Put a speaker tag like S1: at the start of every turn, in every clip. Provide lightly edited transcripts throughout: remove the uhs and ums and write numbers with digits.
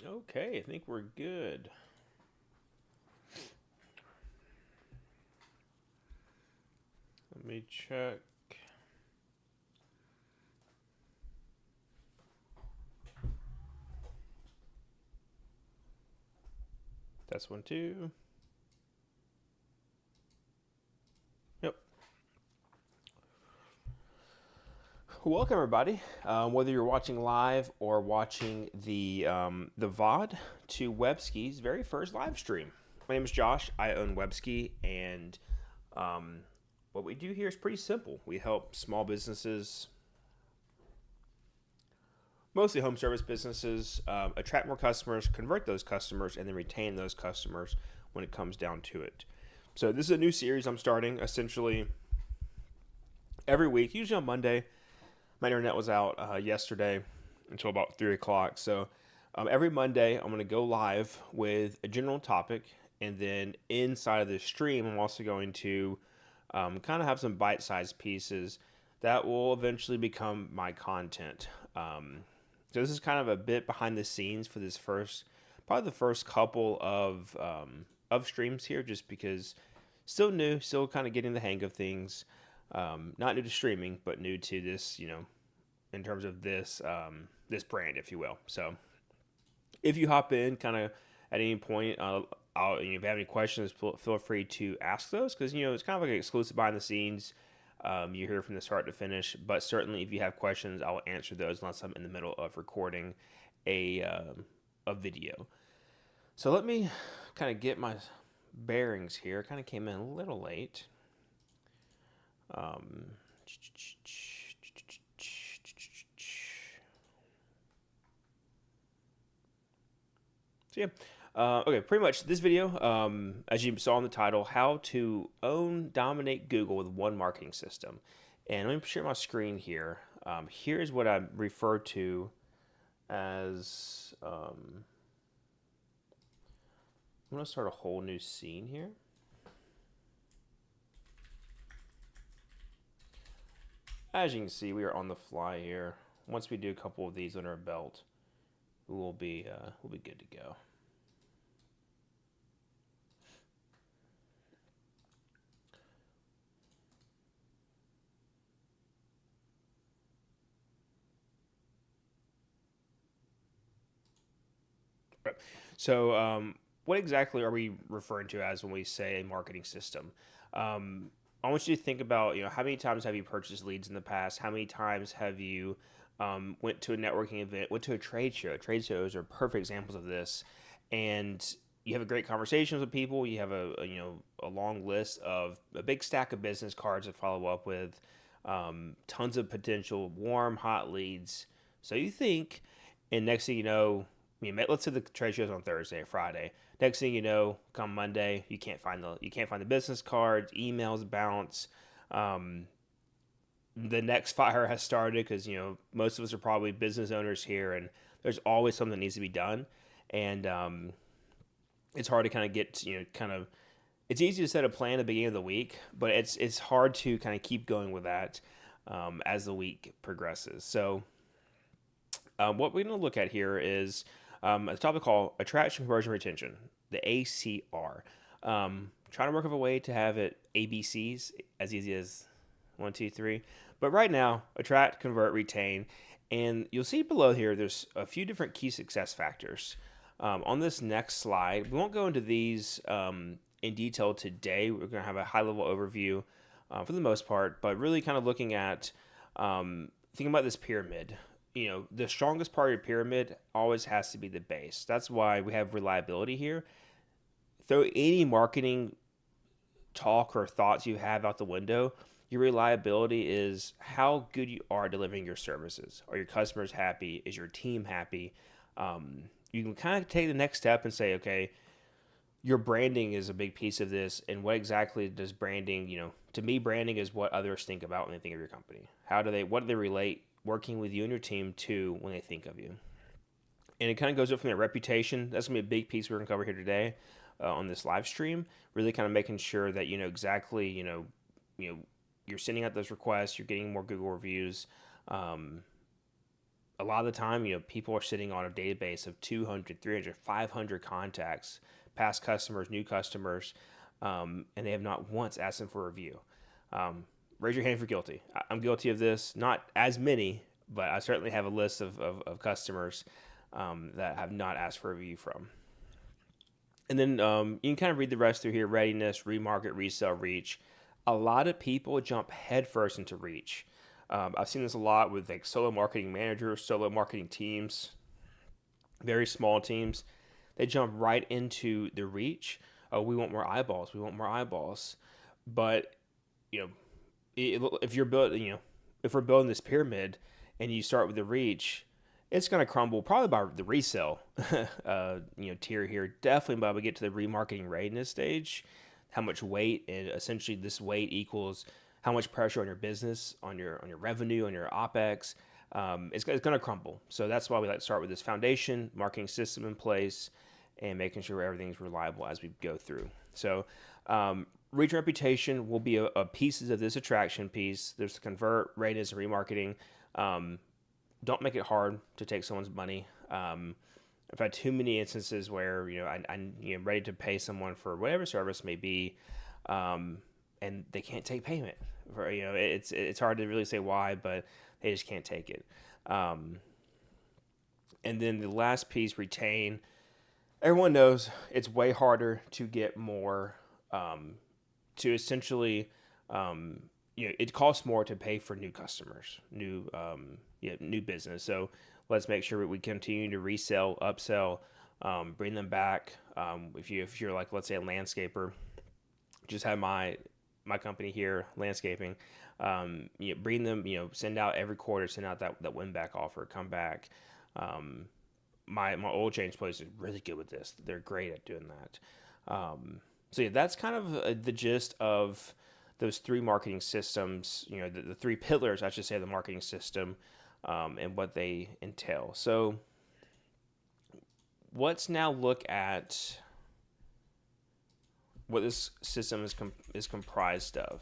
S1: Okay, I think we're good. Let me check. That's one, two. Yep. Welcome, everybody. Whether you're watching live or watching the VOD to Webski's very first live stream. My name is Josh. I own Webski, and um, what we do here is pretty simple. We help small businesses, mostly home service businesses, attract more customers, convert those customers, and then retain those customers when it comes down to it. So this is a new series I'm starting. Essentially, every week, usually on Monday. My internet was out yesterday until about 3 o'clock. So every Monday, I'm going to go live with a general topic, and then inside of this stream, I'm also going to kind of have some bite-sized pieces that will eventually become my content. So this is kind of a bit behind the scenes for this probably the first couple of streams here, just because still new, still kind of getting the hang of things. Not new to streaming, but new to this, in terms of this brand, if you will. So if you hop in, kind of at any point, if you have any questions, feel free to ask those, because it's kind of like an exclusive behind the scenes. You hear from the start to finish, but certainly if you have questions, I will answer those unless I'm in the middle of recording a video. So let me kind of get my bearings here. Kind of came in a little late. Um, so yeah, okay, pretty much this video, as you saw in the title, how to dominate Google with one marketing system. And let me share my screen here. Here's what I refer to as, I'm going to start a whole new scene here. As you can see, we are on the fly here. Once we do a couple of these under our belt, we'll be good to go. Right. So, what exactly are we referring to as when we say a marketing system? I want you to think about, how many times have you purchased leads in the past? How many times have you went to a networking event, went to a trade show? Trade shows are perfect examples of this, and you have a great conversations with people. You have a long list of a big stack of business cards to follow up with, tons of potential warm, hot leads. So you think, and next thing you know, let's say the trade show's on Thursday or Friday. Next thing you know, come Monday, you can't find the business cards, emails bounce. Um, the next fire has started because most of us are probably business owners here, and there's always something that needs to be done, and it's hard to kind of get It's easy to set a plan at the beginning of the week, but it's hard to kind of keep going with that as the week progresses. So what we're going to look at here is a topic called attraction, conversion, retention, the ACR. Trying to work of a way to have it ABCs as easy as one, two, three. But right now, attract, convert, retain. And you'll see below here, there's a few different key success factors. On this next slide, we won't go into these in detail today. We're going to have a high level overview for the most part, but really kind of looking at thinking about this pyramid. The strongest part of your pyramid always has to be the base. That's why we have reliability here. Throw any marketing talk or thoughts you have out the window. Your reliability is how good you are delivering your services. Are your customers happy? Is your team happy? You can kind of take the next step and say, okay, your branding is a big piece of this. And what exactly does branding, to me, branding is what others think about when they think of your company. What do they relate working with you and your team to when they think of you? And it kind of goes up from their reputation. That's going to be a big piece we're going to cover here today on this live stream. Really kind of making sure that you know exactly, you're sending out those requests, you're getting more Google reviews, a lot of the time, people are sitting on a database of 200, 300, 500 contacts, past customers, new customers, and they have not once asked them for a review. Raise your hand if you're guilty. I'm guilty of this. Not as many, but I certainly have a list of customers that have not asked for a review from. And then you can kind of read the rest through here: readiness, remarket, resell, reach. A lot of people jump headfirst into reach. I've seen this a lot with like solo marketing managers, solo marketing teams, very small teams. They jump right into the reach. Oh, we want more eyeballs. We want more eyeballs. But you know, if you're building, if we're building this pyramid and you start with the reach, it's going to crumble probably by the resale tier here. Definitely by we get to the remarketing readiness stage, how much weight, and essentially this weight equals how much pressure on your business, on your revenue, on your OpEx. It's going to crumble. So that's why we like to start with this foundation, marketing system in place, and making sure everything's reliable as we go through. So reach and reputation will be a pieces of this attraction piece. There's the convert, readiness, and remarketing. Don't make it hard to take someone's money. I've had too many instances where I'm ready to pay someone for whatever service may be, and they can't take payment. It's hard to really say why, but they just can't take it. And then the last piece, retain. Everyone knows it's way harder to get more. To essentially, it costs more to pay for new customers, new business. So let's make sure that we continue to resell, upsell, bring them back. If you're like, let's say, a landscaper, just have my company here, landscaping, bring them, send out every quarter, send out that win back offer, come back. My oil change place is really good with this. They're great at doing that. So yeah, that's kind of the gist of those three marketing systems, the three pillars, I should say, of the marketing system, and what they entail. So let's now look at what this system is comprised of.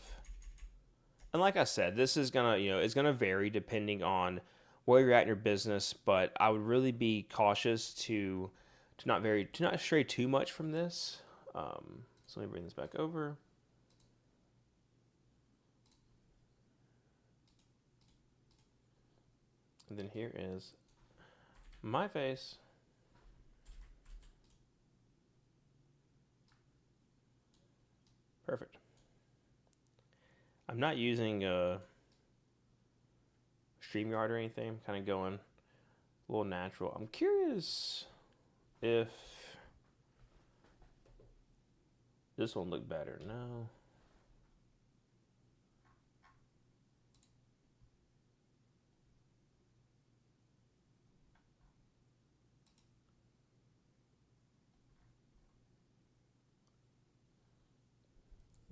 S1: And like I said, this is it's gonna vary depending on where you're at in your business, but I would really be cautious to not stray too much from this. So let me bring this back over. And then here is my face. Perfect. I'm not using StreamYard or anything. I'm kind of going a little natural. I'm curious if this one look better. No.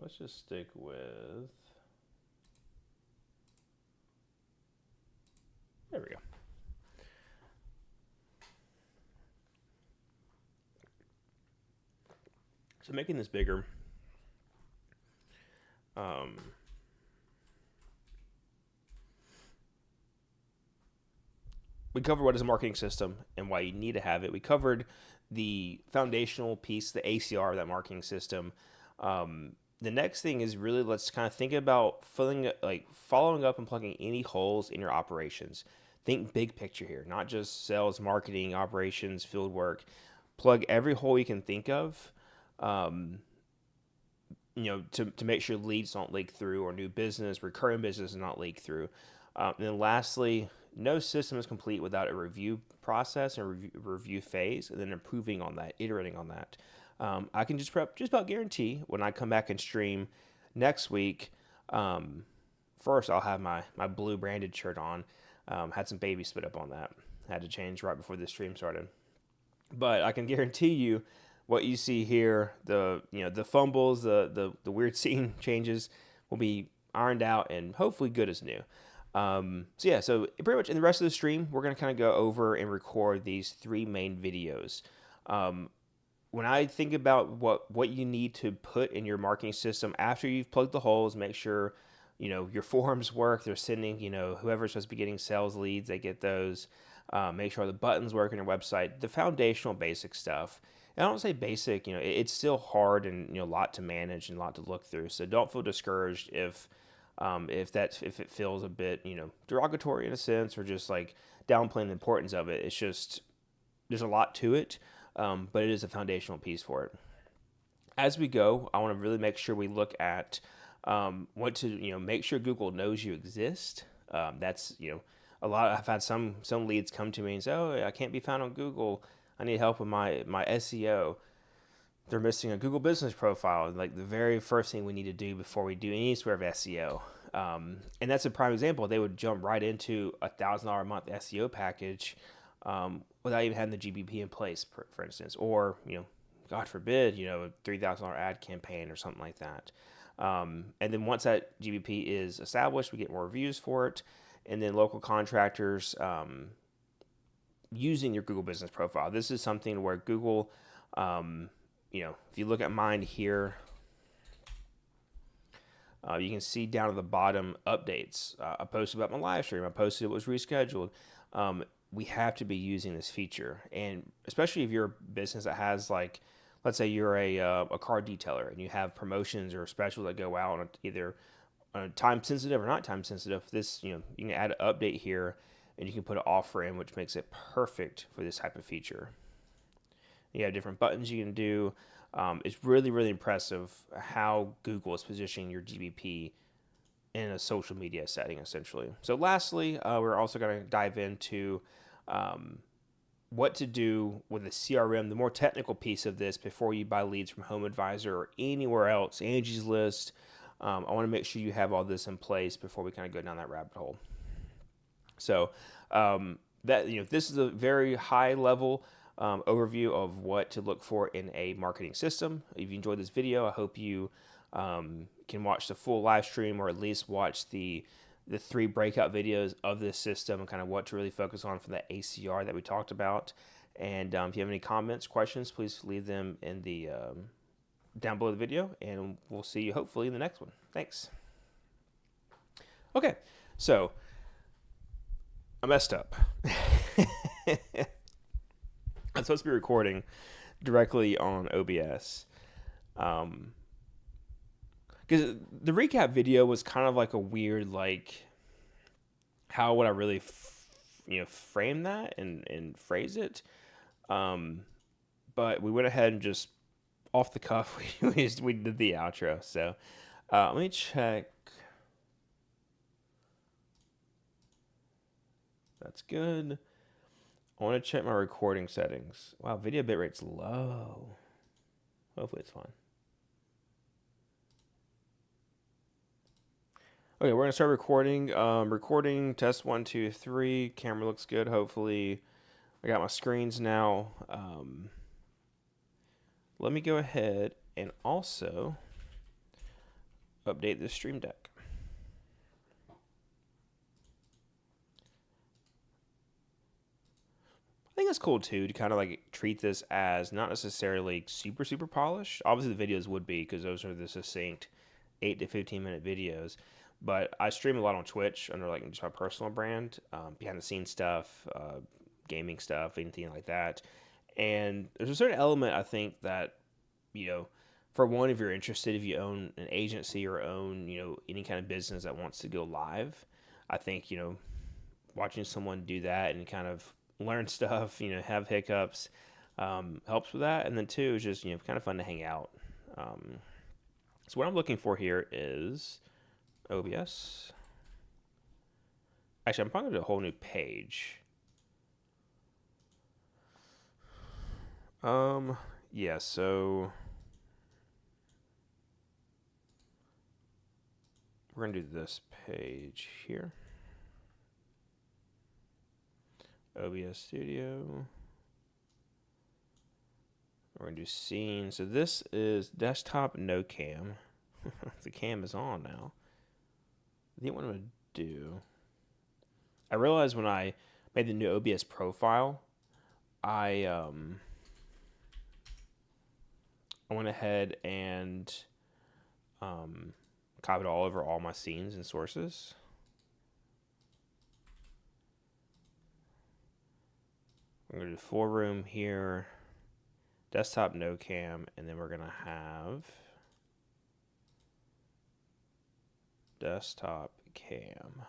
S1: Let's just stick with. There we go. So making this bigger. We covered what is a marketing system and why you need to have it. We covered the foundational piece, the ACR of that marketing system. The next thing is really, let's kind of think about following up and plugging any holes in your operations. Think big picture here, not just sales, marketing, operations, field work. Plug every hole you can think of, to make sure leads don't leak through, or new business, recurring business, not leak through. And then lastly, no system is complete without a review process and review phase, and then improving on that, iterating on that. I can just about guarantee when I come back and stream next week, first I'll have my blue branded shirt on. Had some baby spit up on that. Had to change right before the stream started. But I can guarantee you what you see here, the fumbles, the weird scene changes will be ironed out and hopefully good as new. So pretty much in the rest of the stream, we're going to kind of go over and record these three main videos. When I think about what you need to put in your marketing system after you've plugged the holes, make sure, your forums work. They're sending, whoever's supposed to be getting sales leads, they get those. make sure the buttons work on your website, the foundational basic stuff. And I don't say basic, it's still hard and a lot to manage and a lot to look through. So don't feel discouraged if it feels a bit derogatory in a sense, or just like downplaying the importance of it. It's just there's a lot to it, but it is a foundational piece for it. As we go, I want to really make sure we look at what to make sure Google knows you exist. That's a lot. I've had some leads come to me and say, "Oh, I can't be found on Google. I need help with my SEO." They're missing a Google Business Profile, like the very first thing we need to do before we do any sort of SEO. And that's a prime example. They would jump right into $1,000 a month SEO package without even having the GBP in place, for instance, or God forbid, a $3,000 ad campaign or something like that. And then once that GBP is established, we get more reviews for it, and then local contractors using your Google Business Profile. This is something where Google, if you look at mine here, you can see down at the bottom updates. I posted about my live stream. I posted it was rescheduled. We have to be using this feature, and especially if you're a business that has, like, let's say you're a car detailer and you have promotions or specials that go out on either time sensitive or not time sensitive. This you can add an update here, and you can put an offer in, which makes it perfect for this type of feature. You have different buttons you can do. It's really, really impressive how Google is positioning your GBP in a social media setting, essentially. So lastly, we're also going to dive into what to do with the CRM, the more technical piece of this, before you buy leads from HomeAdvisor or anywhere else, Angie's List. I want to make sure you have all this in place before we kind of go down that rabbit hole. So this is a very high level overview of what to look for in a marketing system. If you enjoyed this video, I hope you can watch the full live stream, or at least watch the 3 breakout videos of this system and kind of what to really focus on for the ACR that we talked about. And if you have any comments, questions, please leave them in the down below the video, and we'll see you hopefully in the next one. Thanks. Okay, so I messed up. I'm supposed to be recording directly on OBS. Because the recap video was kind of like a weird, like, how would I really, frame that and phrase it? But we went ahead and just off the cuff, we did the outro. So let me check. That's good. I want to check my recording settings. Wow, video bitrate's low. Hopefully it's fine. Okay, we're gonna start recording. Recording test 1, 2, 3. Camera looks good. Hopefully, I got my screens now. Let me go ahead and also update the Stream Deck. I think it's cool too to kind of like treat this as not necessarily super polished. Obviously, the videos would be, because those are the succinct 8 to 15 minute videos. But I stream a lot on Twitch under like just my personal brand, behind the scenes stuff, gaming stuff, anything like that. And there's a certain element, I think, that, for one, if you're interested, if you own an agency or own, any kind of business that wants to go live, I think, watching someone do that and kind of learn stuff, have hiccups, helps with that. And then 2 is just, kind of fun to hang out. So what I'm looking for here is OBS. Actually, I'm probably going to do a whole new page. Yeah, so we're going to do this page here. OBS Studio. We're going to do scene. So this is desktop, no cam. The cam is on now. I think what I'm going to do, I realized when I made the new OBS profile, I went ahead and copied all over all my scenes and sources. We're going to do 4-room here, desktop no cam, and then we're going to have desktop cam.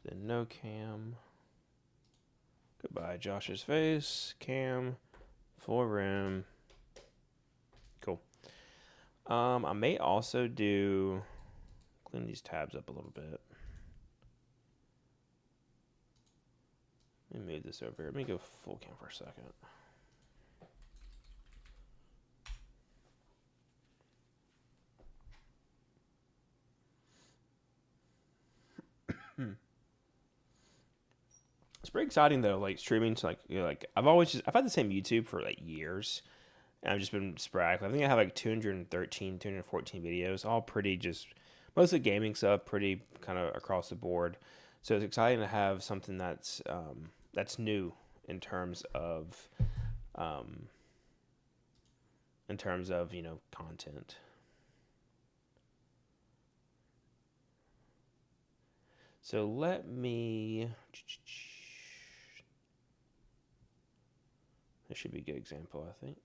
S1: Then no cam. Goodbye, Josh's face. Cam. 4-room. Cool. I may also clean these tabs up a little bit. Let me move this over here. Let me go full cam for a second. It's pretty exciting though, like streaming to I've had the same YouTube for like years, and I've just been sporadic. I think I have like 213, 214 videos, all pretty just mostly gaming stuff, pretty kind of across the board. So it's exciting to have something that's new in terms of content. So let me. This should be a good example, I think.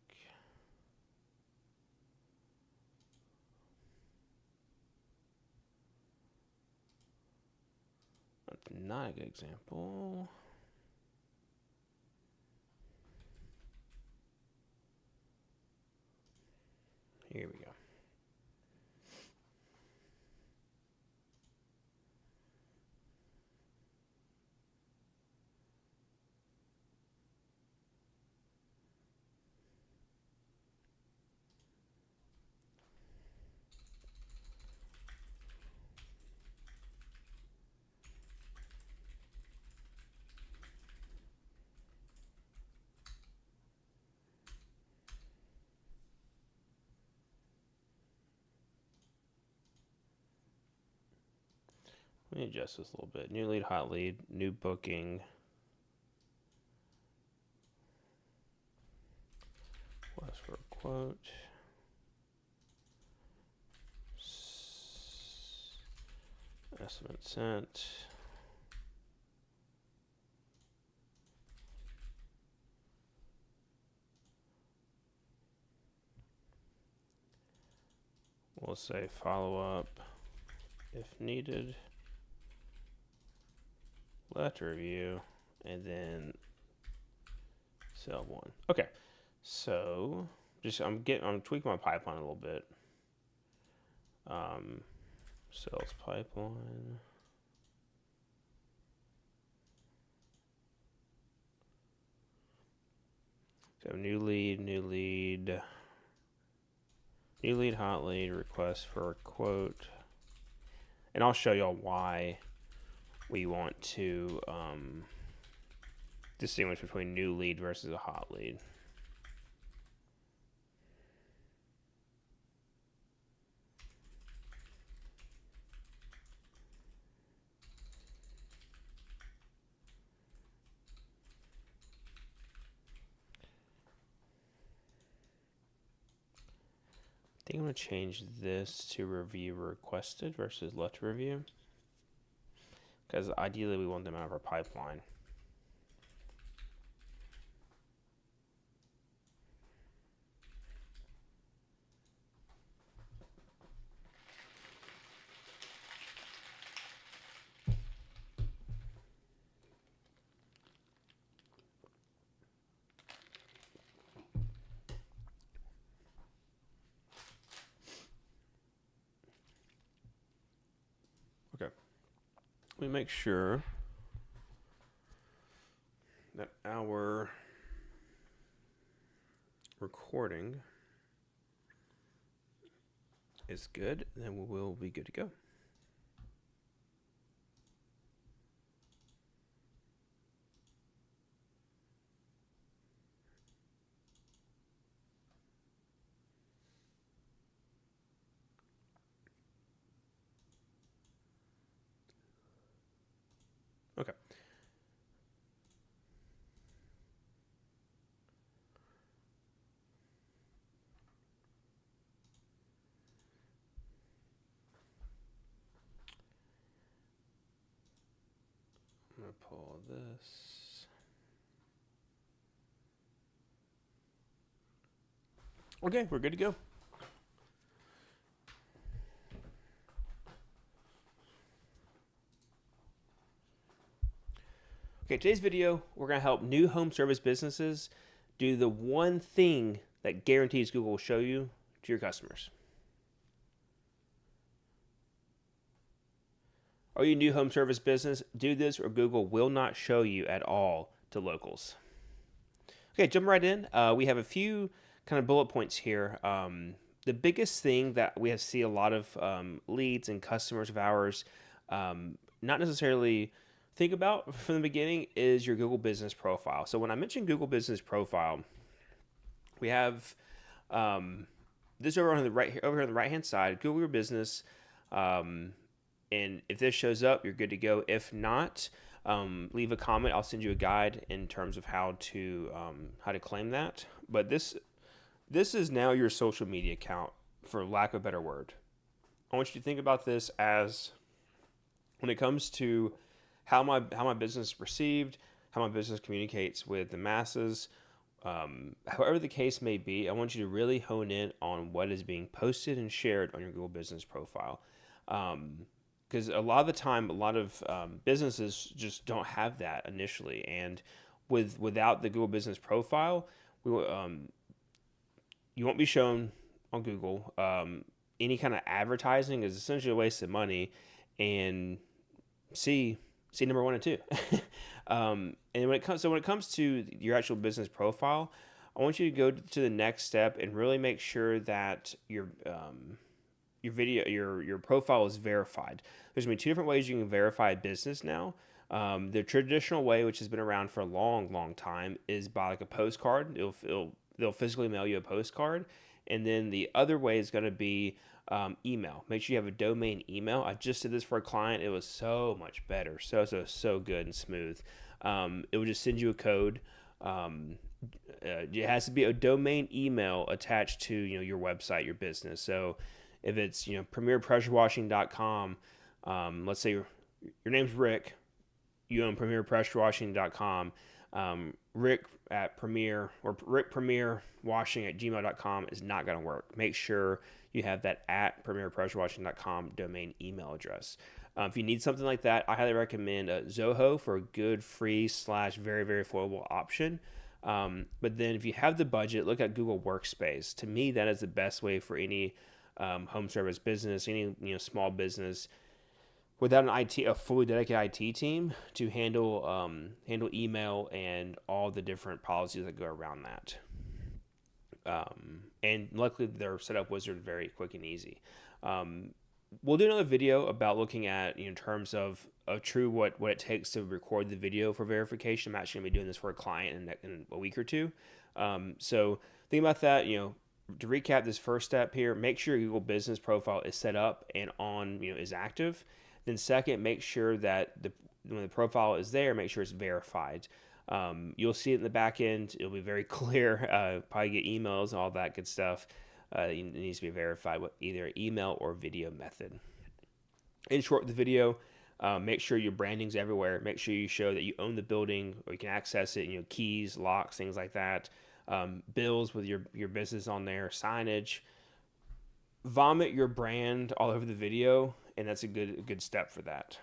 S1: That's not a good example. Here we go. Let me adjust this a little bit. New lead, hot lead, new booking. Request for a quote. Estimate sent. We'll say follow up if needed. Letter review, and then sell one. Okay, so I'm tweaking my pipeline a little bit. Sales pipeline. So new lead, hot lead, request for a quote, and I'll show y'all why we want to distinguish between new lead versus a hot lead. I think I'm going to change this to review requested versus letter review, because ideally we want them out of our pipeline. Let me make sure that our recording is good, then we will be good to go. Okay. gonna pull this. Okay, we're good to go. Okay, today's video, we're going to help new home service businesses do the one thing that guarantees Google will show you to your customers. Are you a new home service business? Do this or Google will not show you at all to locals. Okay, jump right in. We have a few kind of bullet points here. The biggest thing that we see a lot of leads and customers of ours not necessarily think about from the beginning is your Google Business Profile. So when I mention Google Business Profile, we have this over on the right over here on the right hand side, Google Your Business, and if this shows up, you're good to go. If not, leave a comment. I'll send you a guide in terms of how to claim that. But this is now your social media account, for lack of a better word. I want you to think about this as when it comes to how my business is perceived, how my business communicates with the masses, however the case may be. I want you to really hone in on what is being posted and shared on your Google Business Profile. Because a lot of the time, a lot of businesses just don't have that initially, and without the Google Business Profile, you won't be shown on Google. Any kind of advertising is essentially a waste of money, and see number 1 and 2. And when it comes to your actual business profile, I want you to go to the next step and really make sure that your profile is verified. There's going to be 2 different ways you can verify a business now. The traditional way, which has been around for a long time, is by like a postcard. They'll physically mail you a postcard. And then the other way is going to be email. Make sure you have a domain email. I just did this for a client. It was so much better. So good and smooth. It will just send you a code. It has to be a domain email attached to your website, your business. So if it's premierpressurewashing.com, let's say your name's Rick, you own premierpressurewashing.com. Rick at Premier or rickpremierwashing@gmail.com is not going to work. Make sure you have that at premierpressurewashing.com domain email address. If you need something like that, I highly recommend Zoho for a good free / very, very affordable option. But then if you have the budget, look at Google Workspace. To me, that is the best way for any home service business, any small business without a fully dedicated IT team to handle email and all the different policies that go around that. And luckily, their setup wizard is very quick and easy. We'll do another video about looking at in terms of true what it takes to record the video for verification. I'm actually going to be doing this for a client in a week or 2. So think about that. To recap this first step here, make sure your Google Business Profile is set up and is active. Then second, make sure that when the profile is there, make sure it's verified. You'll see it in the back end. It'll be very clear. Probably get emails and all that good stuff. It needs to be verified with either email or video method. In short, the video, make sure your branding's everywhere. Make sure you show that you own the building or you can access it. Keys, locks, things like that. Bills with your business on there, signage. Vomit your brand all over the video, and that's a good step for that.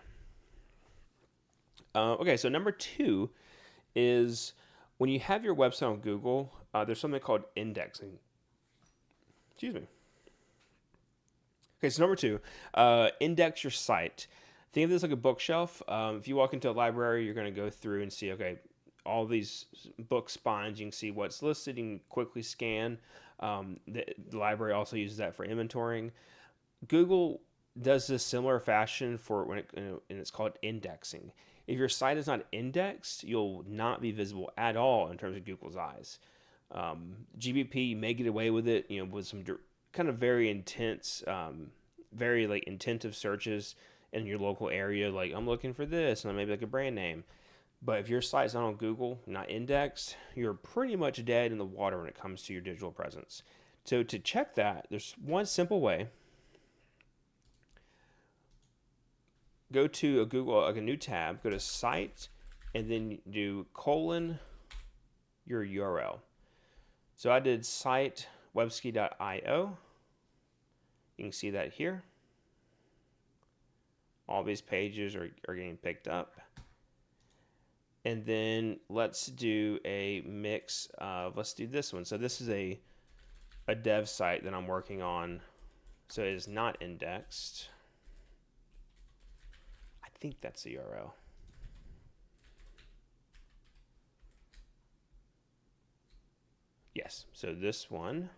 S1: Okay, so number 2 is when you have your website on Google, there's something called indexing. Excuse me. Okay, so number 2, index your site. Think of this like a bookshelf. If you walk into a library, you're going to go through and see, okay, all these book spines. You can see what's listed. You can quickly scan. The library also uses that for inventorying. Google does this similar fashion and it's called indexing. If your site is not indexed, you'll not be visible at all in terms of Google's eyes. GBP may get away with it, with some kind of very intense, very intensive searches in your local area. Like, I'm looking for this, and maybe like a brand name. But if your site's not on Google, not indexed, you're pretty much dead in the water when it comes to your digital presence. So to check that, there's one simple way. Go to a Google, like a new tab, go to Site and then do colon your URL. So I did site webski.io. You can see that here. All these pages are getting picked up. And then let's do a mix of, let's do this one. So this is a dev site that I'm working on. So it is not indexed. I think that's the URL. Yes, so this one.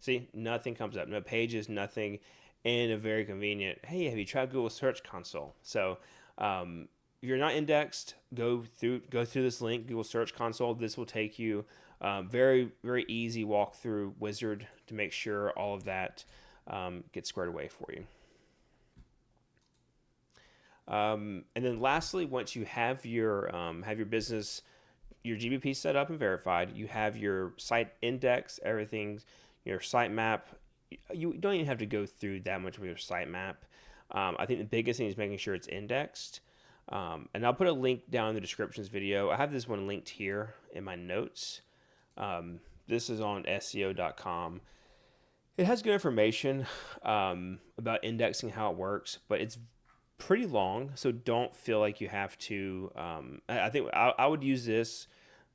S1: See, nothing comes up. No pages, nothing. And a very convenient, hey, have you tried Google Search Console? So if you're not indexed, go through this link, Google Search Console. This will take you very, very easy walkthrough wizard to make sure all of that gets squared away for you. And then lastly, once you have your business, your GBP set up and verified, you have your site index, everything, your sitemap. You don't even have to go through that much with your sitemap. I think the biggest thing is making sure it's indexed. And I'll put a link down in the descriptions video. I have this one linked here in my notes. This is on SEO.com. It has good information about indexing, how it works, but it's pretty long, so don't feel like you have to. I think I would use this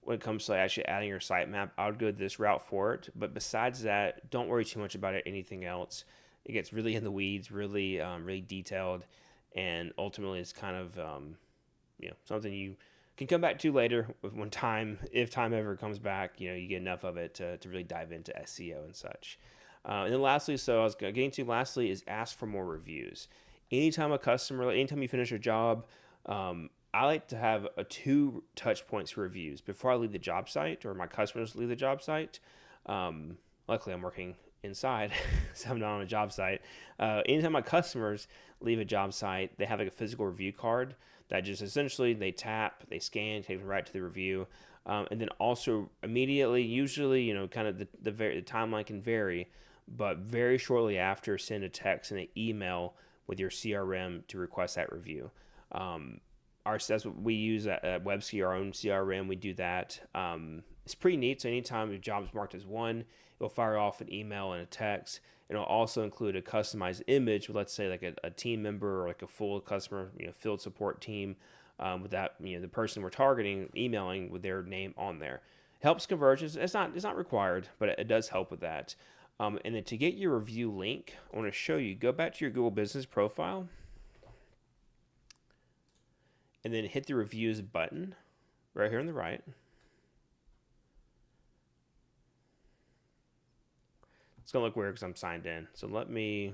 S1: when it comes to actually adding your sitemap. I would go this route for it, but besides that, don't worry too much about it. Anything else, it gets really in the weeds, really really detailed, and ultimately it's kind of something you can come back to later when time, if time ever comes back, you get enough of it to really dive into SEO and such. And then lastly, so I was getting to lastly is ask for more reviews. Anytime you finish a job, I like to have 2 touch points for reviews before I leave the job site or my customers leave the job site. Luckily, I'm working inside, so I'm not on a job site. Anytime my customers leave a job site, they have like a physical review card that just essentially they tap, they scan, take them right to the review. And then also immediately, usually, kind of the timeline can vary, but very shortly after, send a text and an email with your CRM to request that review. That's what we use at WebSki, our own CRM. We do that. It's pretty neat. So anytime your job's marked as 1, it'll fire off an email and a text. It'll also include a customized image with, let's say, like a team member or like a full customer, field support team, with that, the person we're targeting emailing with their name on there. Helps conversions. It's not required, but it does help with that. And then to get your review link, I want to show you, go back to your Google Business profile and then hit the reviews button right here on the right. It's going to look weird because I'm signed in. So let me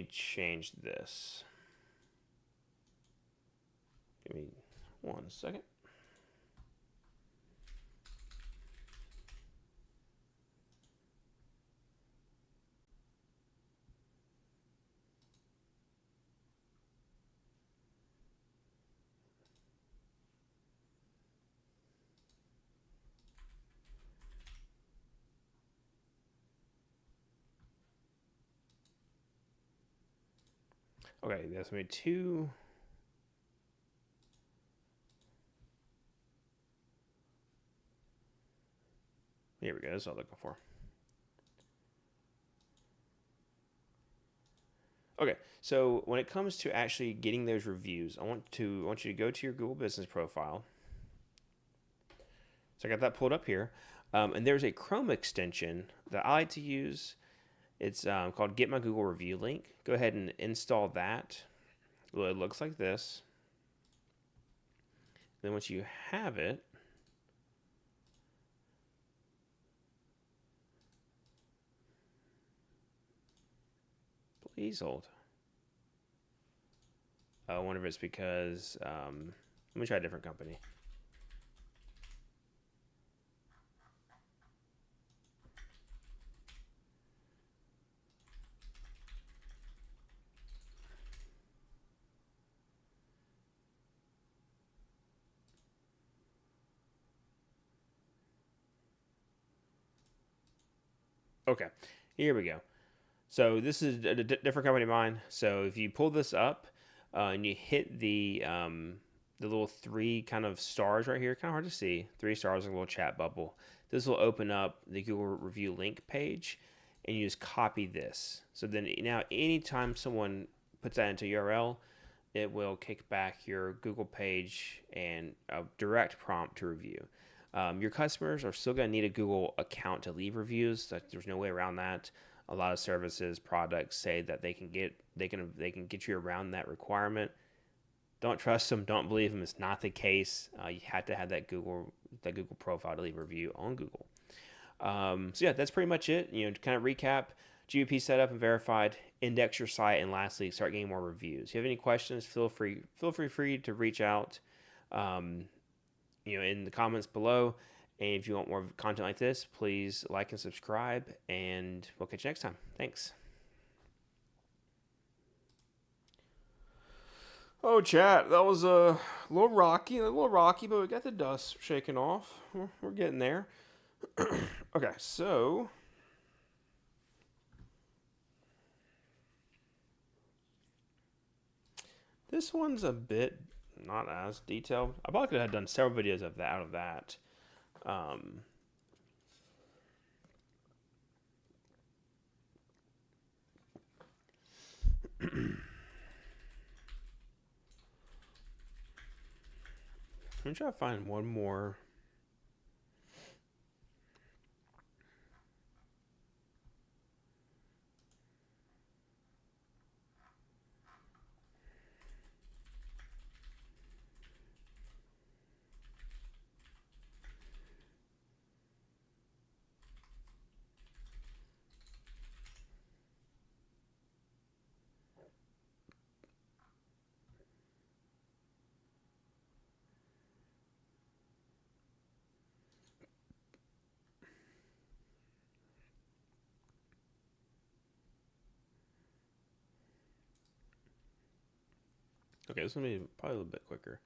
S1: change this. Give me 1 second. Okay, that's me 2. Here we go. That's what I'm looking for. Okay, so when it comes to actually getting those reviews, I want you to go to your Google Business profile. So I got that pulled up here, and there's a Chrome extension that I like to use. It's called Get My Google Review Link. Go ahead and install that. Well, it looks like this. Then once you have it, please hold. I wonder if it's because, let me try a different company. Okay, here we go. So this is a different company of mine. So if you pull this up and you hit the little three kind of stars right here, kind of hard to see, three stars, a little chat bubble. This will open up the Google review link page, and you just copy this. So then now anytime someone puts that into URL, it will kick back your Google page and a direct prompt to review. Your customers are still going to need a Google account to leave reviews. There's no way around that. A lot of services, products say that they can get you around that requirement. Don't trust them. Don't believe them. It's not the case. You have to have that Google profile to leave a review on Google. So yeah, that's pretty much it. To kind of recap: GBP set up and verified, index your site, and lastly, start getting more reviews. If you have any questions, feel free to reach out. In the comments below. And if you want more content like this, please like and subscribe, and we'll catch you next time. Thanks. Oh, chat, that was a little rocky, but we got the dust shaking off. We're getting there. Okay, so this one's a bit not as detailed. I probably could have done several videos out of that. I'm gonna try to find one more. Okay, this is gonna be probably a little bit quicker.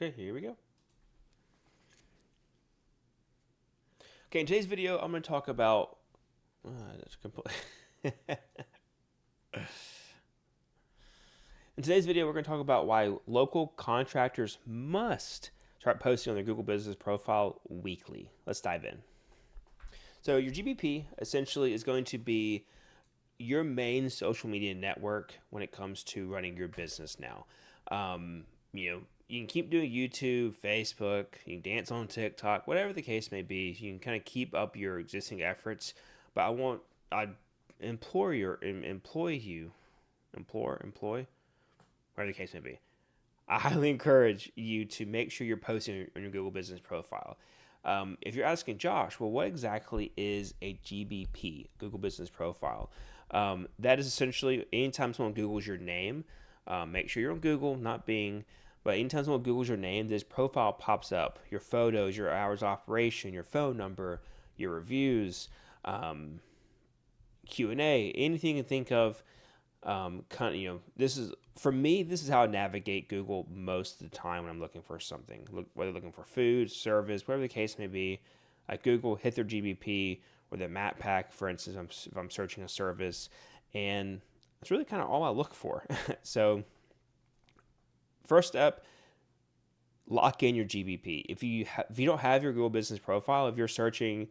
S1: Okay, here we go. Okay, in today's video, I'm going to talk about. In today's video, we're going to talk about why local contractors must start posting on their Google Business Profile weekly. Let's dive in. So your GBP essentially is going to be your main social media network when it comes to running your business now. You can keep doing YouTube, Facebook, you can dance on TikTok, whatever the case may be. You can kind of keep up your existing efforts, but I implore, whatever the case may be. I highly encourage you to make sure you're posting on your Google Business Profile. If you're asking Josh, well, what exactly is a GBP, Google Business Profile? That is essentially anytime someone Googles your name, make sure you're on Google, not Bing. But anytime someone Googles your name, this profile pops up. Your photos, your hours of operation, your phone number, your reviews, Q&A, anything you can think of. This is how I navigate Google most of the time when I'm looking for something. Whether looking for food, service, whatever the case may be. I Google, hit their GBP or their map pack, for instance, if I'm searching a service. And that's really kind of all I look for. So first step, lock in your GBP. If you don't have your Google Business Profile, if you're searching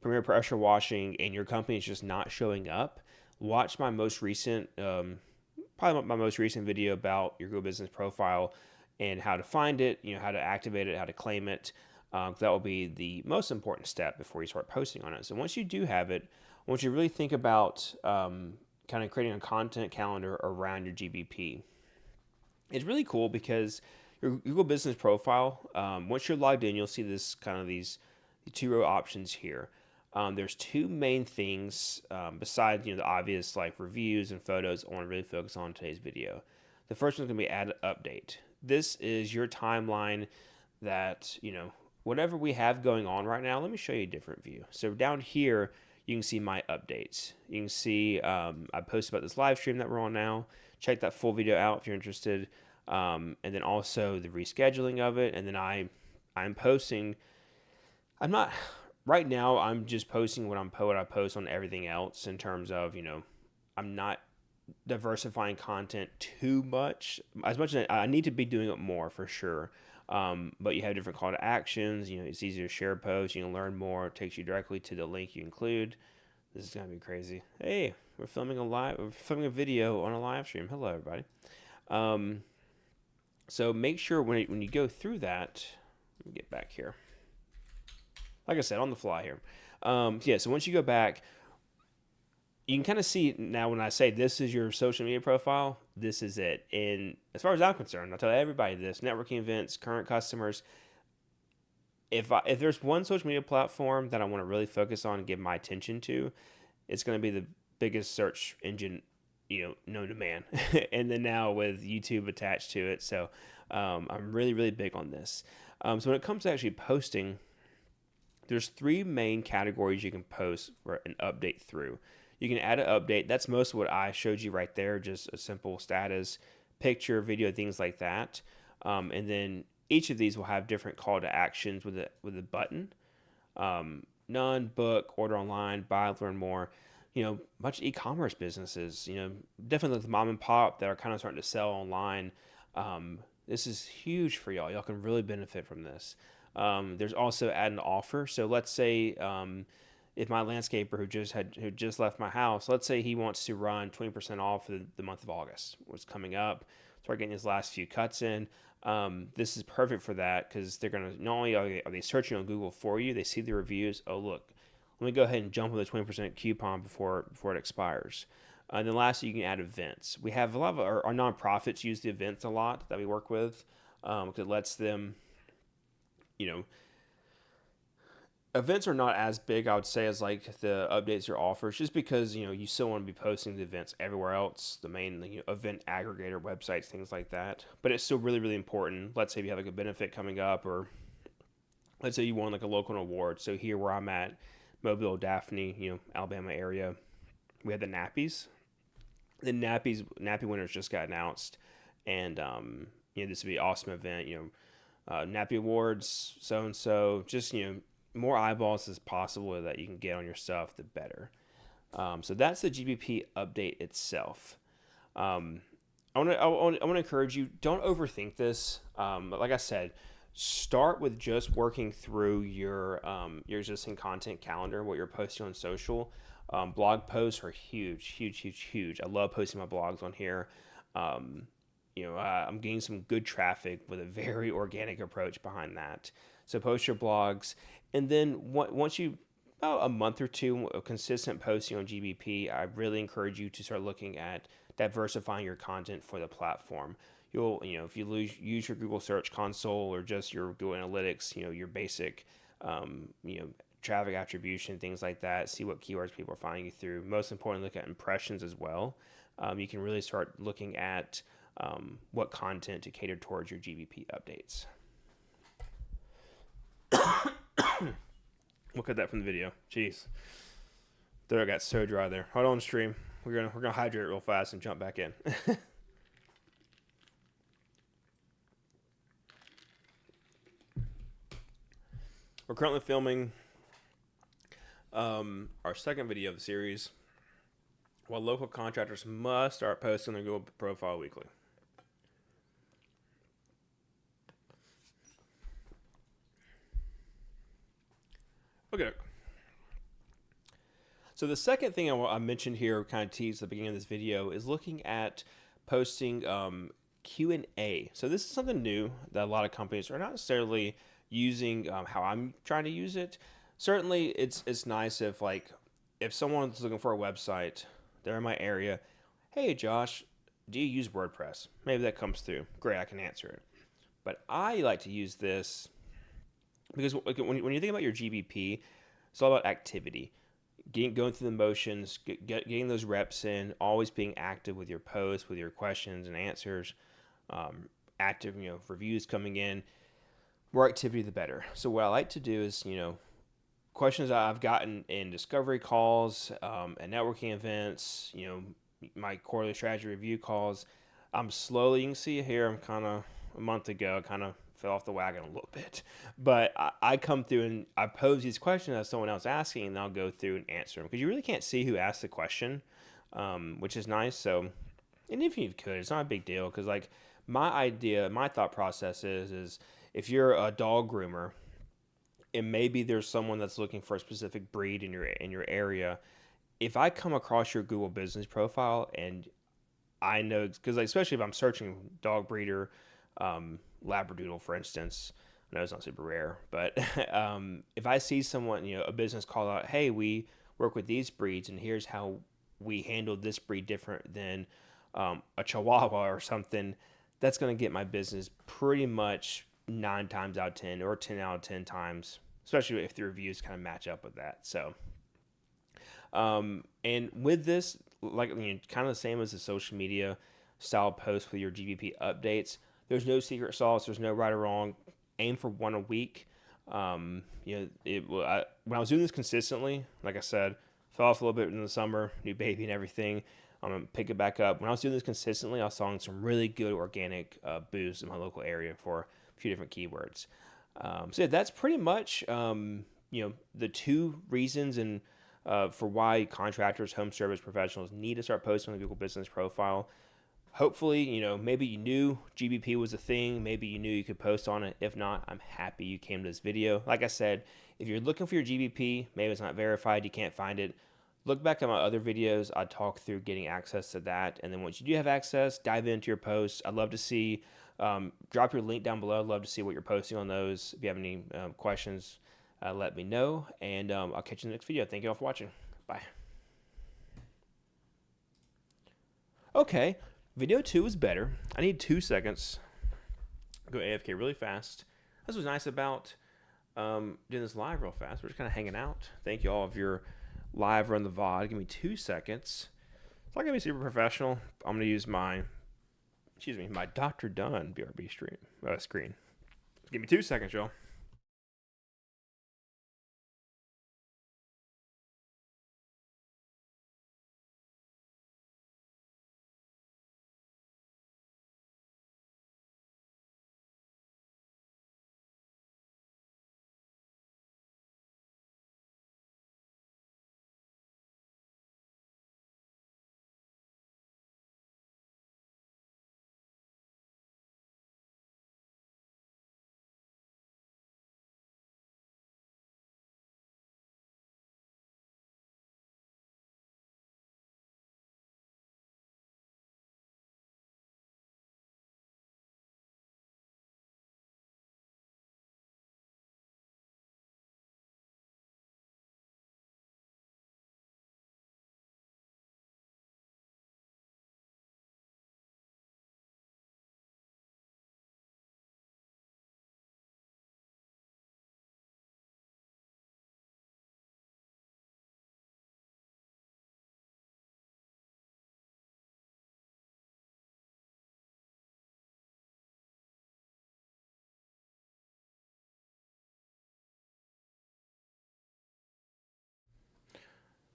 S1: Premier Pressure Washing and your company is just not showing up, watch my most recent, probably my most recent video about your Google Business Profile and how to find it, how to activate it, how to claim it. That will be the most important step before you start posting on it. So once you do have it, I want you to really think about kind of creating a content calendar around your GBP. It's really cool because your Google Business Profile, once you're logged in, you'll see this kind of these two-row options here. There's two main things besides the obvious like reviews and photos I want to really focus on in today's video. The first one's going to be add update. This is your timeline that whatever we have going on right now, let me show you a different view. So down here, you can see my updates. You can see I posted about this live stream that we're on now. Check that full video out if you're interested. And then also the rescheduling of it. And then I'm posting. I'm not right now. I'm just posting what I post on everything else in terms of, I'm not diversifying content too much. As much as I need to be doing it more for sure. But you have different call to actions. It's easier to share posts. You can learn more. It takes you directly to the link you include. This is gonna be crazy. Hey, we're filming a video on a live stream. Hello, everybody. So make sure when you go through that, let me get back here. Like I said, on the fly here. So once you go back, you can kind of see now when I say this is your social media profile, this is it. And as far as I'm concerned, I'll tell everybody this: networking events, current customers. If there's one social media platform that I want to really focus on and give my attention to, it's going to be the biggest search engine, known to man. And then now with YouTube attached to it, so I'm really, really big on this. So when it comes to actually posting, there's 3 main categories you can post for an update through. You can add an update. That's most of what I showed you right there, just a simple status, picture, video, things like that. And then each of these will have different call to actions with a button. None, book, order online, buy, learn more. Much e-commerce businesses, definitely the mom and pop that are kind of starting to sell online. This is huge for y'all. Y'all can really benefit from this. There's also add an offer. So let's say if my landscaper who just left my house, let's say he wants to run 20% off for the month of August, what's coming up, start getting his last few cuts in. This is perfect for that because they're going to, not only are they searching on Google for you, they see the reviews. Oh, look, let me go ahead and jump on the 20% coupon before it expires. And then lastly, you can add events. We have a lot of our nonprofits use the events a lot that we work with because it lets them, events are not as big, I would say, as like the updates or offers, just because you still want to be posting the events everywhere else, the main event aggregator websites, things like that. But it's still really, really important. Let's say you have like a benefit coming up, or let's say you won like a local award. So here where I'm at, Mobile, Daphne, Alabama area, we had the Nappies. The Nappy winners just got announced, and this would be an awesome event. Nappy Awards, so and so, just more eyeballs as possible that you can get on your stuff, the better. So that's the GBP update itself. I want to encourage you, don't overthink this. Like I said, start with just working through your existing content calendar, what you're posting on social. Blog posts are huge. I love posting my blogs on here. I'm getting some good traffic with a very organic approach behind that. So post your blogs, and then once you about a month or two of consistent posting on GBP, I really encourage you to start looking at diversifying your content for the platform. If you use your Google Search Console or just your Google Analytics, your basic, traffic attribution, things like that. See what keywords people are finding you through. Most importantly, look at impressions as well. You can really start looking at what content to cater towards your GBP updates. We'll cut that from the video. Jeez, there I got so dry there. Hold on, stream. We're gonna hydrate real fast and jump back in. We're currently filming our second video of the series, while local contractors must start posting their Google profile weekly. Okay. So the second thing I mentioned here, kind of teased at the beginning of this video, is looking at posting Q&A. So this is something new that a lot of companies are not necessarily using how I'm trying to use it. Certainly, it's nice if someone's looking for a website, they're in my area. Hey, Josh, do you use WordPress? Maybe that comes through. Great, I can answer it. But I like to use this because when you think about your GBP, it's all about activity. Going through the motions, getting those reps in, always being active with your posts, with your questions and answers, active, reviews coming in. more activity, the better. So what I like to do is, questions I've gotten in discovery calls, and networking events, my quarterly strategy review calls. I'm slowly, you can see here, I'm kind of a month ago, kind of fell off the wagon a little bit. But I come through and I pose these questions as someone else asking, and I'll go through and answer them because you really can't see who asked the question, which is nice. So, and if you could, it's not a big deal because, like, my thought process is if you're a dog groomer and maybe there's someone that's looking for a specific breed in your area, if I come across your Google business profile and I know, because like, especially if I'm searching dog breeder, Labradoodle, for instance, I know it's not super rare, but if I see someone, a business call out, hey, we work with these breeds and here's how we handle this breed different than a Chihuahua or something, that's going to get my business pretty much 9 times out of 10 or 10 out of 10 times, especially if the reviews kind of match up with that. So, and with this, like, kind of the same as the social media style post with your GBP updates, there's no secret sauce. There's no right or wrong. Aim for one a week. When I was doing this consistently, like I said, fell off a little bit in the summer, new baby and everything. I'm gonna pick it back up. When I was doing this consistently, I saw some really good organic boosts in my local area for a few different keywords. So yeah, that's pretty much the two reasons and for why contractors, home service professionals need to start posting on the Google Business Profile. Hopefully, maybe you knew GBP was a thing. Maybe you knew you could post on it. If not, I'm happy you came to this video. Like I said, if you're looking for your GBP, maybe it's not verified, you can't find it, look back at my other videos. I talk through getting access to that. And then once you do have access, dive into your posts. I'd love to see, drop your link down below. I'd love to see what you're posting on those. If you have any questions, let me know. And I'll catch you in the next video. Thank you all for watching. Bye. Okay. Video 2 is better. I need 2 seconds. Go AFK really fast. This was nice about doing this live real fast. We're just kind of hanging out. Thank you all if you're live or on the VOD. Give me 2 seconds. It's not going to be super professional. I'm going to use my Dr. Dunn BRB screen. Give me 2 seconds, y'all.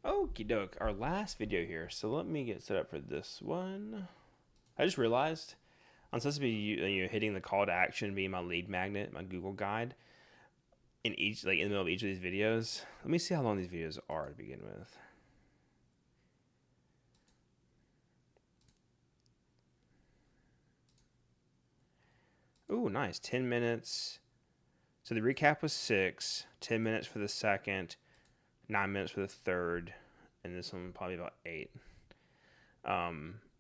S1: Okie doke, our last video here. So let me get set up for this one. I just realized I'm supposed to be hitting the call to action, being my lead magnet, my Google guide in each, like in the middle of each of these videos. Let me see how long these videos are to begin with. Ooh, nice. 10 minutes. So the recap was 6, 10 minutes for the second, 9 minutes for the third, and this one probably about 8.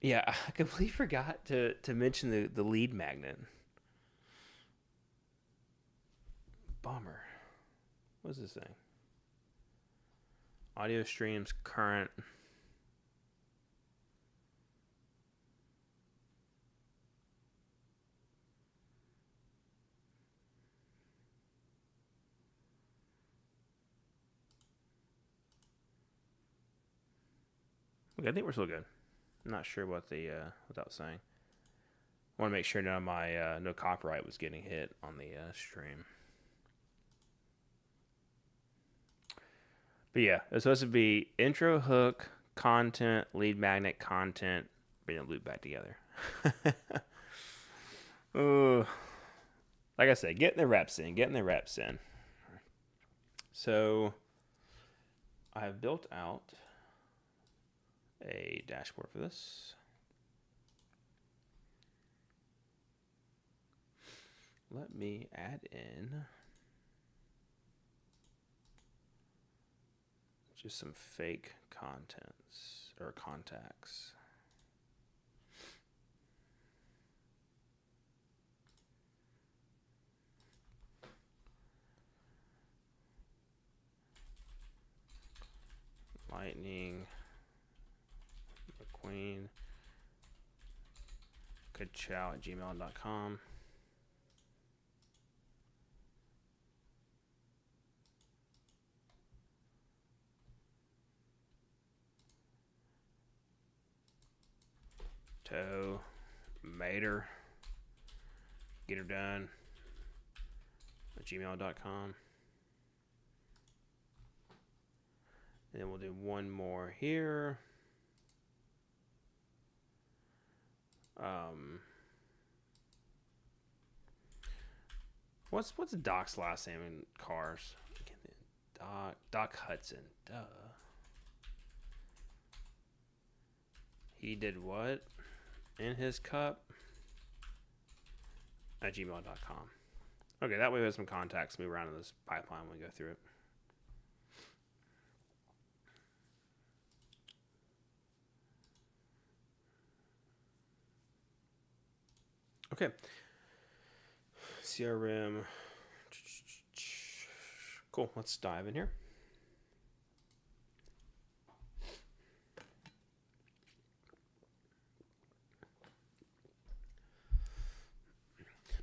S1: Yeah, I completely forgot to mention the lead magnet. Bummer. What's this thing? Audio streams current. Okay, I think we're still good. I'm not sure what the without saying. I want to make sure none of my no copyright was getting hit on the stream. But yeah, it's supposed to be intro hook, content, lead magnet, content, bring the loop back together. Oh, like I said, getting the reps in. So I've built out a dashboard for this. Let me add in just some fake contents or contacts. Lightning McQueen goodchow@gmail.com. Toe Mater get her done at gmail.com. And then we'll do one more here. What's Doc's last name in cars? Doc Hudson. Duh. He did what in his cup at gmail.com. Okay, that way we have some contacts move around in this pipeline when we go through it. Okay. CRM. Cool. Let's dive in here.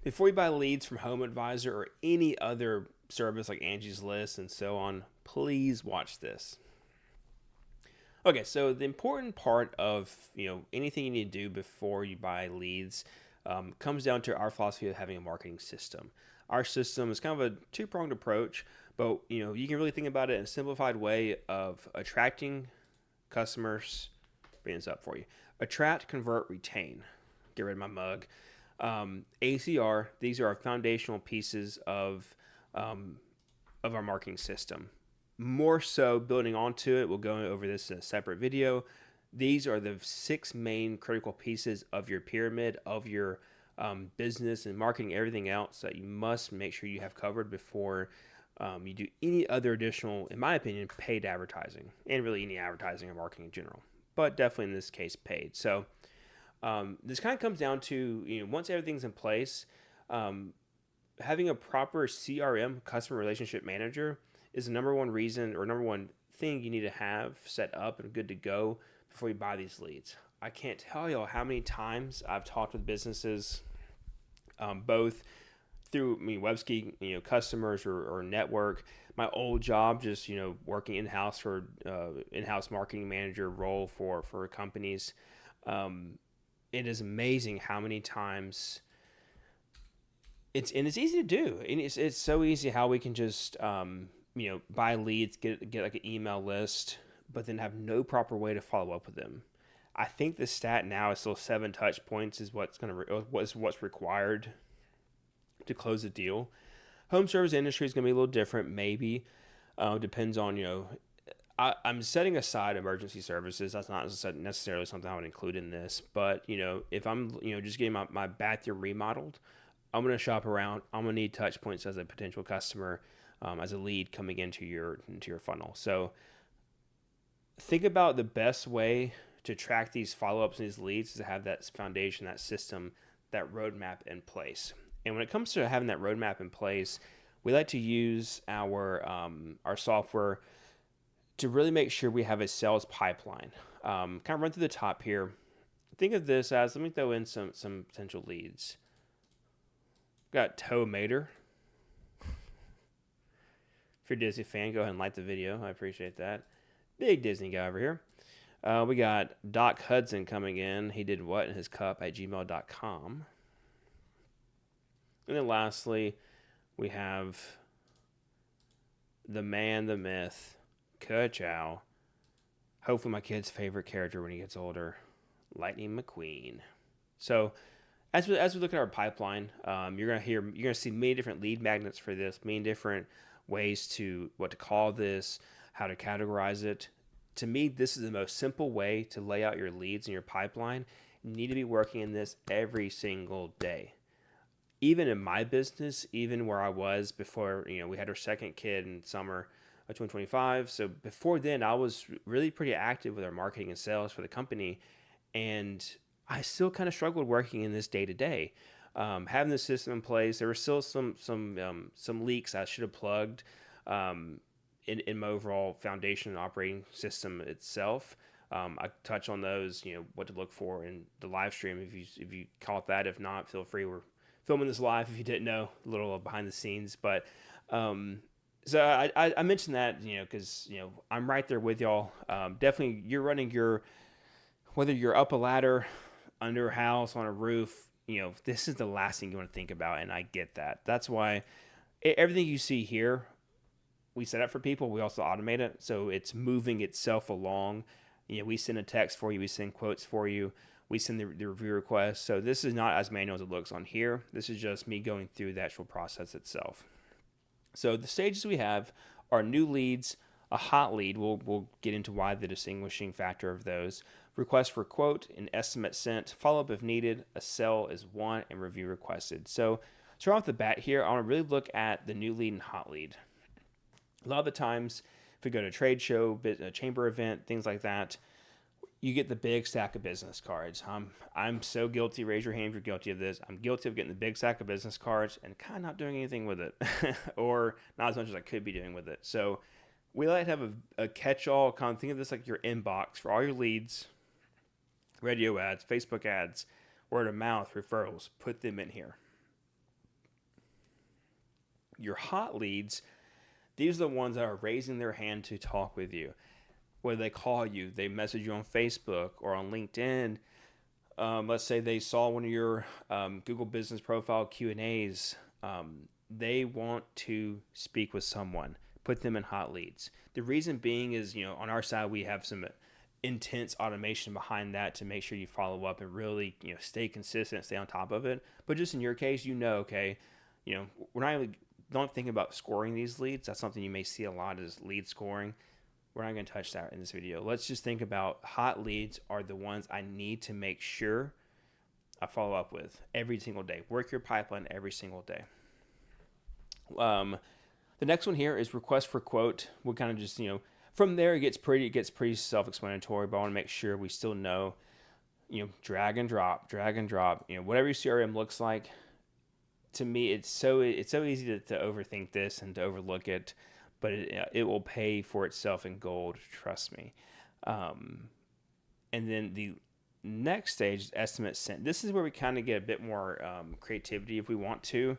S1: Before you buy leads from HomeAdvisor or any other service like Angie's List and so on, please watch this. Okay, so the important part of anything you need to do before you buy leads comes down to our philosophy of having a marketing system. Our system is kind of a two-pronged approach, but you can really think about it in a simplified way of attracting customers. Bring this up for you: attract, convert, retain. Get rid of my mug. ACR. These are our foundational pieces of our marketing system. More so, building onto it, we'll go over this in a separate video. These are the 6 main critical pieces of your pyramid, of your business and marketing, everything else that you must make sure you have covered before you do any other additional, in my opinion, paid advertising, and really any advertising or marketing in general, but definitely in this case, paid. So this kind of comes down to, once everything's in place, having a proper CRM, customer relationship manager, is the number one reason or number one thing you need to have set up and good to go before you buy these leads. I can't tell you how many times I've talked with businesses, both through Websky, customers or network. My old job, just working in-house for in-house marketing manager role for companies. It is amazing how many times it's easy to do. And it's so easy how we can just buy leads, get like an email list, but then have no proper way to follow up with them. I think the stat now is still 7 touch points is what's required to close a deal. Home service industry is going to be a little different, maybe. Depends on, I'm setting aside emergency services. That's not necessarily something I would include in this. But, if I'm, just getting my bathroom remodeled, I'm going to shop around. I'm going to need touch points as a potential customer, as a lead coming into your funnel. So think about the best way to track these follow-ups and these leads is to have that foundation, that system, that roadmap in place. And when it comes to having that roadmap in place, we like to use our software to really make sure we have a sales pipeline. Kind of run through the top here. Think of this as, let me throw in some potential leads. Got Toe Mater. If you're a Disney fan, go ahead and like the video. I appreciate that. Big Disney guy over here. We got Doc Hudson coming in. He did what in his cup at gmail.com. And then lastly, we have the man, the myth, Ka-Chow. Hopefully my kid's favorite character when he gets older, Lightning McQueen. So as we look at our pipeline, you're gonna see many different lead magnets for this, many different ways to what to call this, how to categorize it. To me, this is the most simple way to lay out your leads in your pipeline. You need to be working in this every single day. Even in my business, even where I was before, we had our second kid in summer of 2025. So before then, I was really pretty active with our marketing and sales for the company, and I still kind of struggled working in this day to day. Having the system in place, there were still some leaks I should have plugged in my overall foundation and operating system itself. I touch on those, what to look for in the live stream. If you caught that, if not, feel free. We're filming this live. If you didn't know, a little behind the scenes, but so I mentioned that because I'm right there with y'all. Definitely, you're running whether you're up a ladder, under a house, on a roof. This is the last thing you want to think about, and I get that. That's why everything you see here, we set up for people. We also automate it, so it's moving itself along. We send a text for you. We send quotes for you. We send the review requests. So this is not as manual as it looks on here. This is just me going through the actual process itself. So the stages we have are new leads, a hot lead. We'll get into why the distinguishing factor of those. Request for quote, an estimate sent, follow-up if needed, a sell is won, and review requested. So right off the bat here, I want to really look at the new lead and hot lead. A lot of the times, if we go to a trade show, a chamber event, things like that, you get the big stack of business cards. I'm so guilty. Raise your hand if you're guilty of this. I'm guilty of getting the big stack of business cards and kind of not doing anything with it, or not as much as I could be doing with it. So we like to have a catch-all. Kind of think of this like your inbox for all your leads, radio ads, Facebook ads, word of mouth, referrals. Put them in here. Your hot leads, these are the ones that are raising their hand to talk with you. Whether they call you, they message you on Facebook or on LinkedIn. Let's say they saw one of your Google Business Profile Q&As. They want to speak with someone. Put them in hot leads. The reason being is, on our side, we have some intense automation behind that to make sure you follow up and really, stay consistent, stay on top of it. But just in your case, okay, we're not even, don't think about scoring these leads. That's something you may see a lot is lead scoring. We're not going to touch that in this video. Let's just think about hot leads are the ones I need to make sure I follow up with every single day. Work your pipeline every single day. The next one here is request for quote. We'll kind of just, from there it gets pretty self-explanatory, but I want to make sure we still know, drag and drop, whatever your CRM looks like. To me, it's so easy to overthink this and to overlook it, but it will pay for itself in gold, trust me. And then the next stage is estimate sent. This is where we kind of get a bit more creativity if we want to.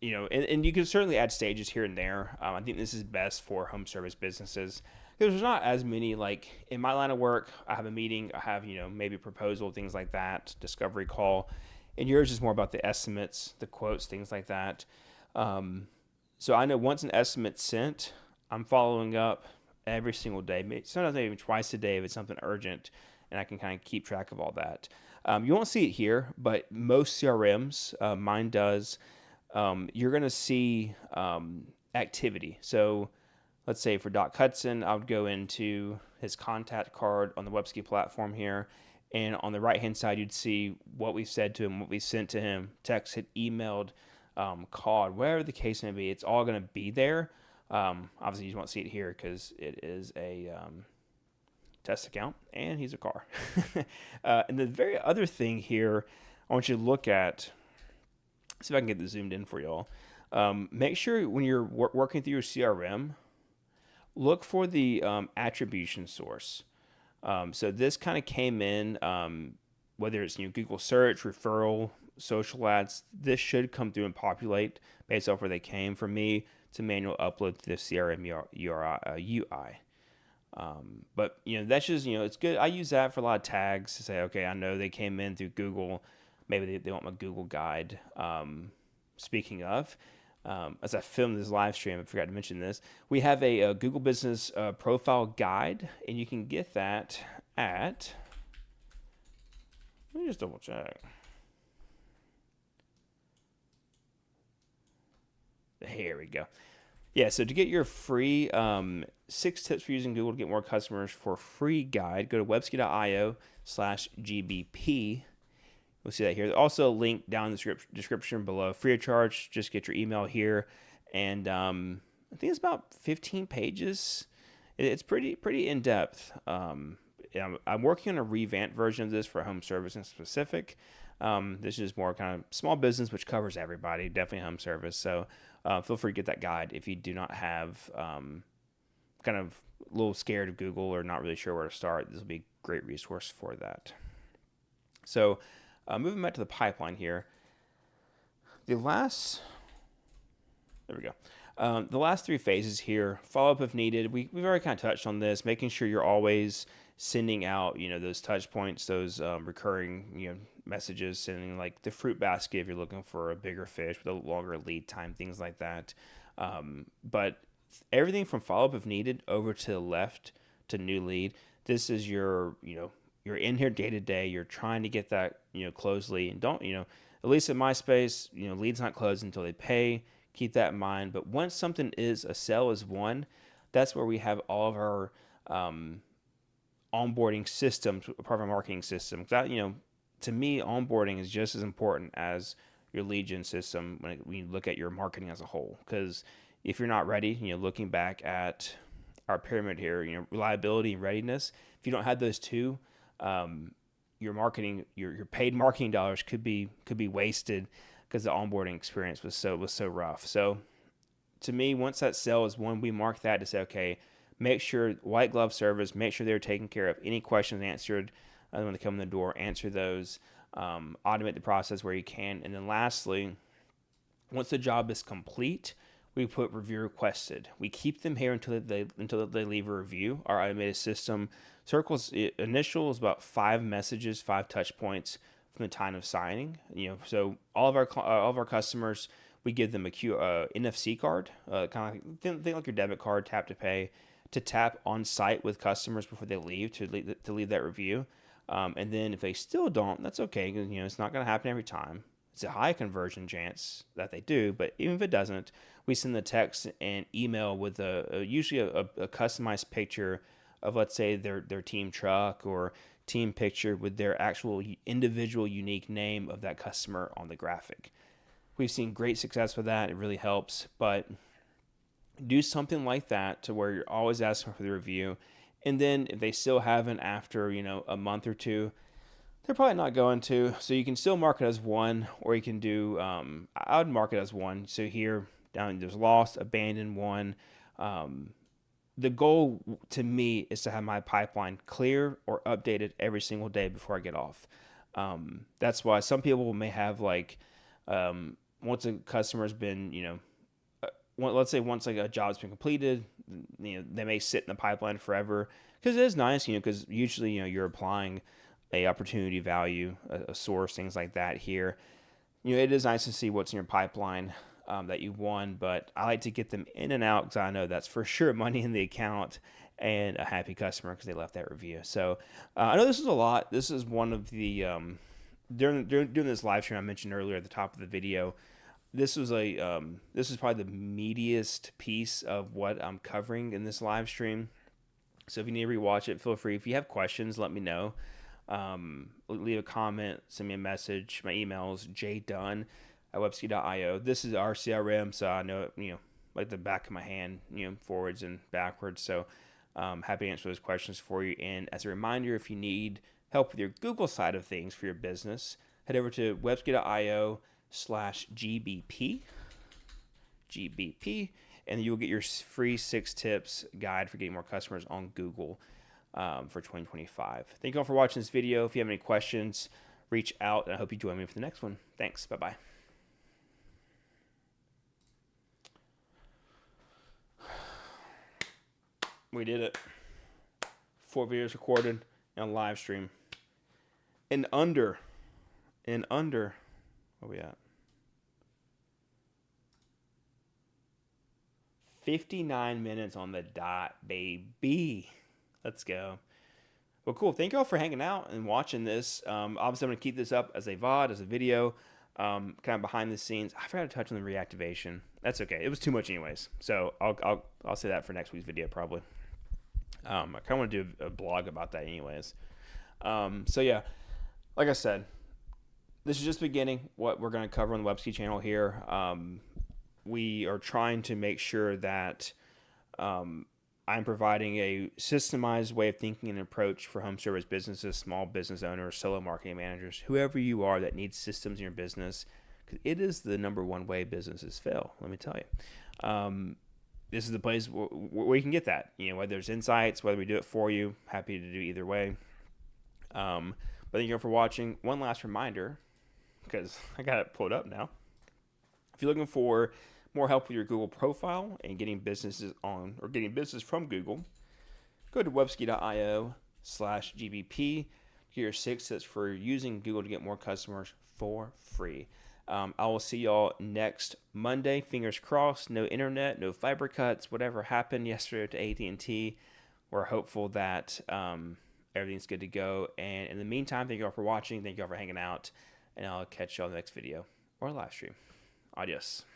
S1: And you can certainly add stages here and there. I think this is best for home service businesses because there's not as many, like in my line of work, I have a meeting, I have, maybe a proposal, things like that, discovery call. And yours is more about the estimates, the quotes, things like that. So I know once an estimate's sent, I'm following up every single day, sometimes maybe even twice a day if it's something urgent, and I can kind of keep track of all that. You won't see it here, but most CRMs, mine does, you're going to see activity. So let's say for Doc Hudson, I would go into his contact card on the Websky platform here, and on the right-hand side, you'd see what we said to him, what we sent to him, texted, emailed, called, whatever the case may be. It's all going to be there. Obviously, you won't see it here because it is a test account, and he's a car. And the very other thing here I want you to look at, see if I can get this zoomed in for y'all. Make sure when you're working through your CRM, look for the attribution source. So this kind of came in, whether it's Google search, referral, social ads, this should come through and populate based off where they came. For me, it's a manual upload to the CRM UI. But that's just it's good. I use that for a lot of tags to say, okay, I know they came in through Google. maybe they want my Google guide. Speaking of, as I filmed this live stream, I forgot to mention this. We have a Google Business Profile Guide, and you can get that at, let me just double check. Here we go. Yeah, so to get your free 6 tips for using Google to get more customers for free guide, go to webski.io/GBP. We'll see that here. Also, a link down in the description below. Free of charge. Just get your email here, and I think it's about 15 pages. It's pretty in depth. I'm working on a revamped version of this for home service in specific. This is more kind of small business, which covers everybody. Definitely home service. So feel free to get that guide if you do not have kind of a little scared of Google or not really sure where to start. This will be a great resource for that. So. Moving back to the pipeline here, there we go. The last 3 phases here, follow-up if needed. We've already kind of touched on this, making sure you're always sending out, those touch points, those recurring, messages, sending like the fruit basket if you're looking for a bigger fish with a longer lead time, things like that. But everything from follow-up if needed over to the left to new lead, this is your, you're in here day to day. You're trying to get that, closed lead. And don't, at least in my space, leads not closed until they pay. Keep that in mind. But once something is a sale is won, that's where we have all of our onboarding systems, part of our marketing system. That, to me, onboarding is just as important as your lead gen system when you look at your marketing as a whole. Because if you're not ready, looking back at our pyramid here, reliability and readiness, if you don't have those two, your marketing, your paid marketing dollars could be wasted because the onboarding experience was so rough. So to me, once that sale is won, we mark that to say, okay, make sure white glove service, make sure they're taken care of. Any questions answered when they come in the door, answer those. Automate the process where you can, and then lastly, once the job is complete, we put review requested. We keep them here until they leave a review. Our automated system circles initial is about 5 messages, 5 touch points from the time of signing. So all of our customers, we give them a NFC card, kind of think like your debit card, tap to pay, to tap on site with customers before they leave to leave that review. And then if they still don't, that's okay, because it's not going to happen every time. It's a high conversion chance that they do, but even if it doesn't, we send the text and email with usually a customized picture of, let's say, their team truck or team picture with their actual individual unique name of that customer on the graphic. We've seen great success with that. It really helps, but do something like that to where you're always asking for the review. And then if they still haven't after, a month or two, they're probably not going to. So you can still mark it as 1, or you can do, I would mark it as 1. So here down there's lost, abandoned, 1. The goal to me is to have my pipeline clear or updated every single day before I get off. That's why some people may have like, once a customer's been, let's say once like a job's been completed, they may sit in the pipeline forever, because it is nice, because usually, you're applying a opportunity value, a source, things like that here. It is nice to see what's in your pipeline that you won, but I like to get them in and out because I know that's for sure money in the account and a happy customer because they left that review. So I know this is a lot. This is one of the, during this live stream I mentioned earlier at the top of the video, this is probably the meatiest piece of what I'm covering in this live stream. So if you need to rewatch it, feel free. If you have questions, let me know. Leave a comment, send me a message. My email is jdunn@webski.io. This is our CRM, so I know it, like the back of my hand, forwards and backwards. So happy to answer those questions for you. And as a reminder, if you need help with your Google side of things for your business, head over to webski.io/GBP, and you'll get your free 6 tips guide for getting more customers on Google for 2025. Thank you all for watching this video. If you have any questions, reach out, and I hope you join me for the next one. Thanks. Bye-bye. We did it. 4 videos recorded on live stream in under in under, where we at? 59 minutes on the dot, baby. Let's go. Well, cool. Thank you all for hanging out and watching this. Obviously, I'm going to keep this up as a VOD, as a video, kind of behind the scenes. I forgot to touch on the reactivation. That's okay. It was too much anyways. So I'll say that for next week's video probably. I kind of want to do a blog about that anyways. So yeah, like I said, this is just beginning what we're going to cover on the Webski channel here. We are trying to make sure that I'm providing a systemized way of thinking and approach for home service businesses, small business owners, solo marketing managers, whoever you are that needs systems in your business, because it is the number one way businesses fail, let me tell you. This is the place where you can get that. Whether there's insights, whether we do it for you, happy to do either way. But thank you all for watching. One last reminder, because I got it pulled up now. If you're looking for more help with your Google profile and getting businesses on, or getting business from Google, go to webski.io/GBP. Get your 6 tips for using Google to get more customers for free. I will see y'all next Monday. Fingers crossed. No internet, no fiber cuts, whatever happened yesterday to AT&T. We're hopeful that everything's good to go. And in the meantime, thank you all for watching. Thank you all for hanging out. And I'll catch y'all in the next video or live stream. Adios.